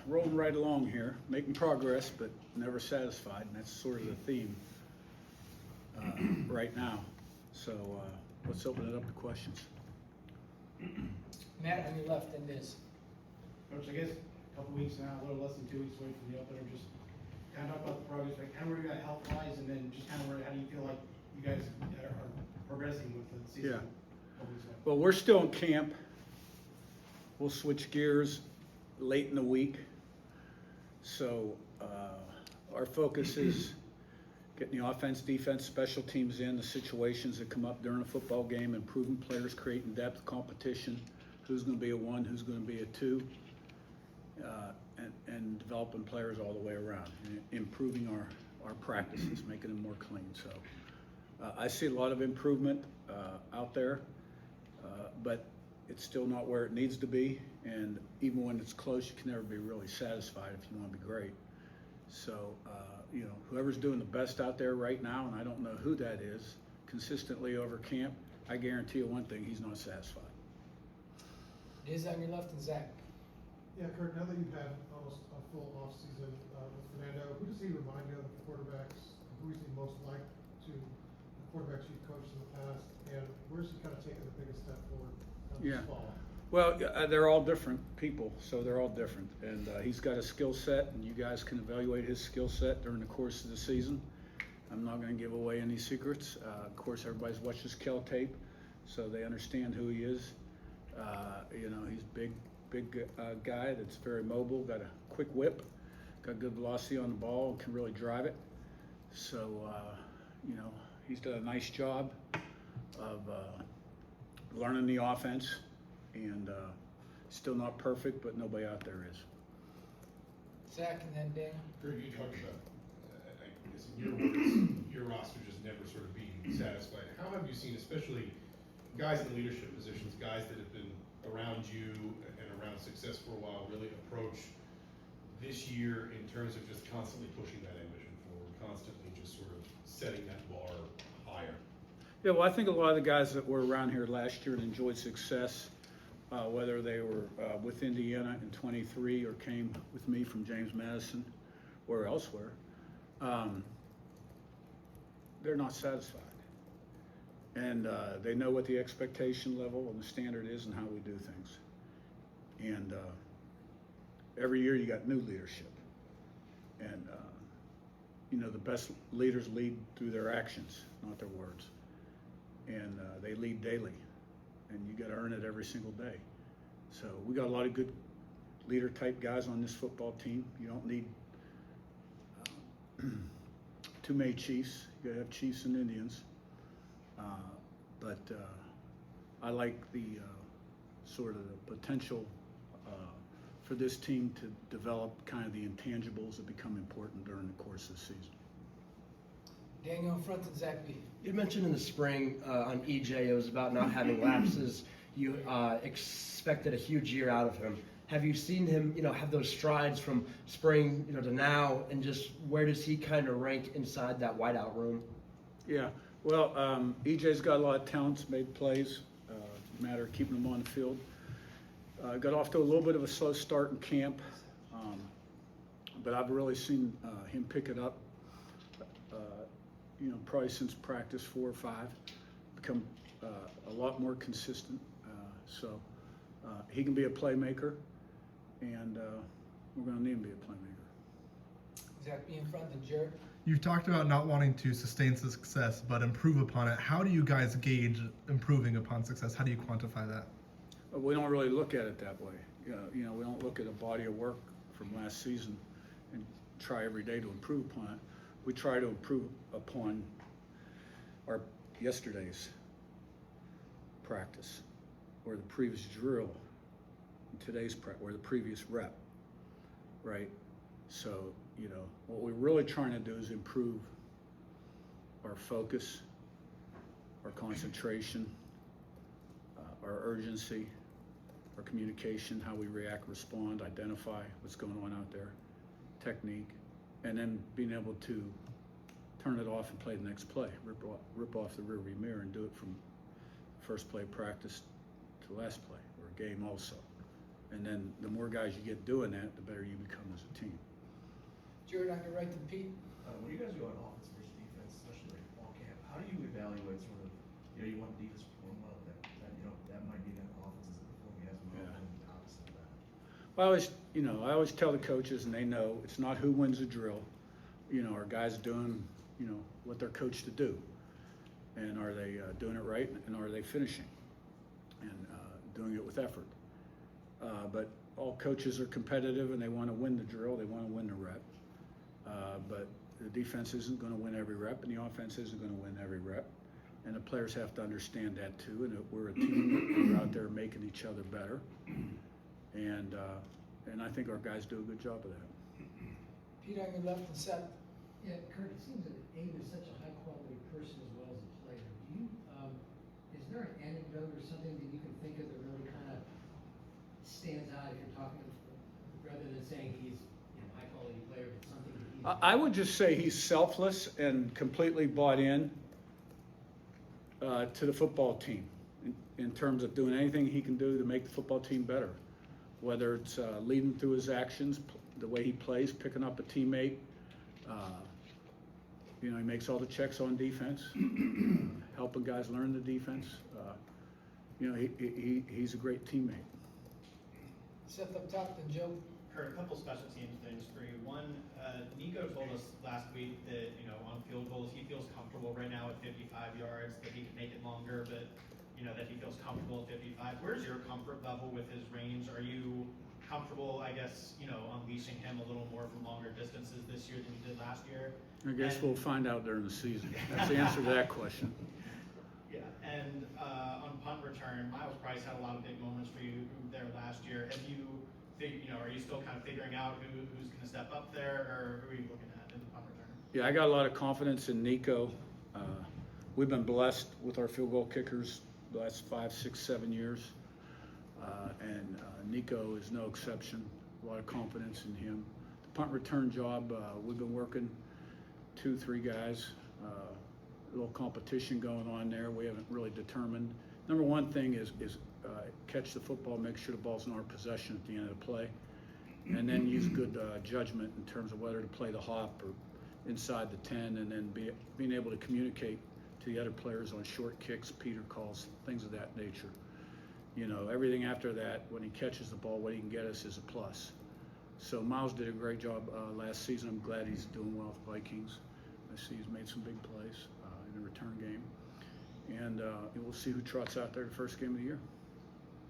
rolling right along here, making progress, but never satisfied, and that's sort of the theme right now. So let's open it up to questions. Matt, on your left, and Liz. Coach, I guess a couple weeks now, a little less than 2 weeks away from the opener, just kind of talk about the progress, like kind of where you're at health-wise, and then just kind of how do you feel like you guys are progressing with the season? Yeah. Well, we're still in camp. We'll switch gears late in the week. So our focus is getting the offense, defense, special teams in, the situations that come up during a football game, improving players, creating depth, competition, who's going to be a 1, who's going to be a 2, and developing players all the way around, and improving our practices, making them more clean. So I see a lot of improvement out there, but it's still not where it needs to be, and even when it's close, you can never be really satisfied if you want to be great. So, whoever's doing the best out there right now, and I don't know who that is, consistently over camp, I guarantee you one thing, he's not satisfied. Liz on your left, and Zach. Yeah, Curt, now that you've had almost a full offseason with Fernando, who does he remind you of the quarterbacks? Who is he most like to the quarterbacks you've coached in the past? And where's he kind of taken the biggest step forward this fall? Well, they're all different people, so they're all different. And he's got a skill set, and you guys can evaluate his skill set during the course of the season. I'm not going to give away any secrets. Of course, everybody's watched his Kell tape, so they understand who he is. He's big guy that's very mobile, got a quick whip, got good velocity on the ball, and can really drive it. So, he's done a nice job of learning the offense, and still not perfect, but nobody out there is. Zach, and then Dan. Curt, you talked about, I guess in your words, your roster just never sort of being satisfied. How have you seen, especially guys in leadership positions, guys that have been around you and around success for a while, really approach this year in terms of just constantly pushing that ambition forward, constantly just sort of setting that bar higher? Yeah, well, I think a lot of the guys that were around here last year and enjoyed success, whether they were with Indiana in 23 or came with me from James Madison or elsewhere, they're not satisfied. And they know what the expectation level and the standard is and how we do things. And every year you got new leadership. And, the best leaders lead through their actions, not their words. And they lead daily. And you got to earn it every single day. So we got a lot of good leader type guys on this football team. You don't need too many chiefs. You got to have chiefs and Indians. But I like the sort of the potential for this team to develop kind of the intangibles that become important during the course of the season. Daniel in front, and Zach B. You mentioned in the spring on EJ it was about not having lapses. You expected a huge year out of him. Have you seen him, have those strides from spring, to now, and just where does he kind of rank inside that wideout room? Yeah, well, EJ's got a lot of talents, made plays, matter of keeping them on the field. Got off to a little bit of a slow start in camp, but I've really seen him pick it up, probably since practice 4 or 5, become a lot more consistent. So he can be a playmaker, and we're going to need him to be a playmaker. Zach B in front, and Jared. You've talked about not wanting to sustain success, but improve upon it. How do you guys gauge improving upon success? How do you quantify that? We don't really look at it that way. We don't look at a body of work from last season and try every day to improve upon it. We try to improve upon our yesterday's practice, or the previous drill, today's prep, or the previous rep, right? So, what we're really trying to do is improve our focus, our concentration, our urgency, our communication, how we react, respond, identify what's going on out there, technique, and then being able to turn it off and play the next play, rip off the rearview mirror and do it from first play of practice to last play, or a game also. And then the more guys you get doing that, the better you become as a team. Jared, on your right to Pete. When you guys go on offense versus defense, especially during fall camp, how do you evaluate sort of, you want defense to perform well, that might be that offense isn't performing as well, Yeah. and the opposite of that? Well, I always tell the coaches, and they know, it's not who wins the drill. Are guys doing, what they're coached to do? And are they doing it right? And are they finishing? And doing it with effort. But all coaches are competitive and they want to win the drill. They want to win the rep. But the defense isn't going to win every rep, and the offense isn't going to win every rep. And the players have to understand that too. And that we're a team. We're out there making each other better. And I think our guys do a good job of that. Pete on your left and Seth. Yeah, Curt, it seems that Abe is such a high-quality person as well as a player. Is there an anecdote or something that you can think of that really kind of stands out if you're talking, rather than saying he's a high-quality player, but something that he's... I would just say he's selfless and completely bought in to the football team in terms of doing anything he can do to make the football team better. Whether it's leading through his actions, the way he plays, picking up a teammate. He makes all the checks on defense, helping guys learn the defense. He's a great teammate. Seth up top, then Joe. Curt, a couple special teams things for you. One, Nico told us last week that, on field goals, he feels comfortable right now at 55 yards, that he can make it longer, but, that he feels comfortable at 55. Where's your comfort level with his range? Are you comfortable, I guess, unleashing him a little more from longer distances this year than you did last year? I guess we'll find out during the season. That's the answer to that question. Yeah, and on punt return, Miles Price had a lot of big moments for you there last year. Have you, are you still kind of figuring out who's going to step up there, or who are you looking at in the punt return? Yeah, I got a lot of confidence in Nico. We've been blessed with our field goal kickers the last 5, 6, 7 years. And Nico is no exception. A lot of confidence in him. The punt return job, we've been working 2, 3 guys. A little competition going on there. We haven't really determined. Number one thing is catch the football, make sure the ball's in our possession at the end of the play, and then use good judgment in terms of whether to play the hop or inside the 10, and then being able to communicate to the other players on short kicks, Peter calls, things of that nature. Everything after that, when he catches the ball, what he can get us is a plus. So Miles did a great job last season. I'm glad he's doing well with the Vikings. I see he's made some big plays in the return game. And we'll see who trots out there the first game of the year.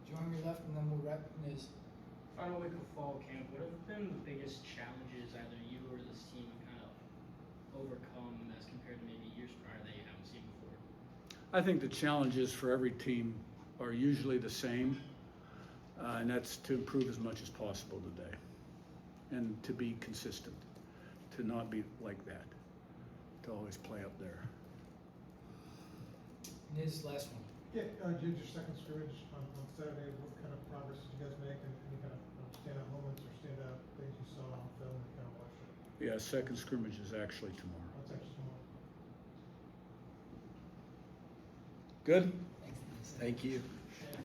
Joe on your left, and then we'll wrap Niz. Final week of fall camp, what have been the biggest challenges either you or this team have kind of overcome as compared to maybe years prior that you haven't seen before? I think the challenges for every team are usually the same, and that's to improve as much as possible today and to be consistent, to not be like that, to always play up there. Niz, last one. Yeah, did your second scrimmage on Saturday, what kind of progress did you guys make, and any kind of standout moments or standout things you saw on film that kind of watched it? Yeah, second scrimmage is actually tomorrow. That's actually small. Good? Thanks, Niz. Thank you.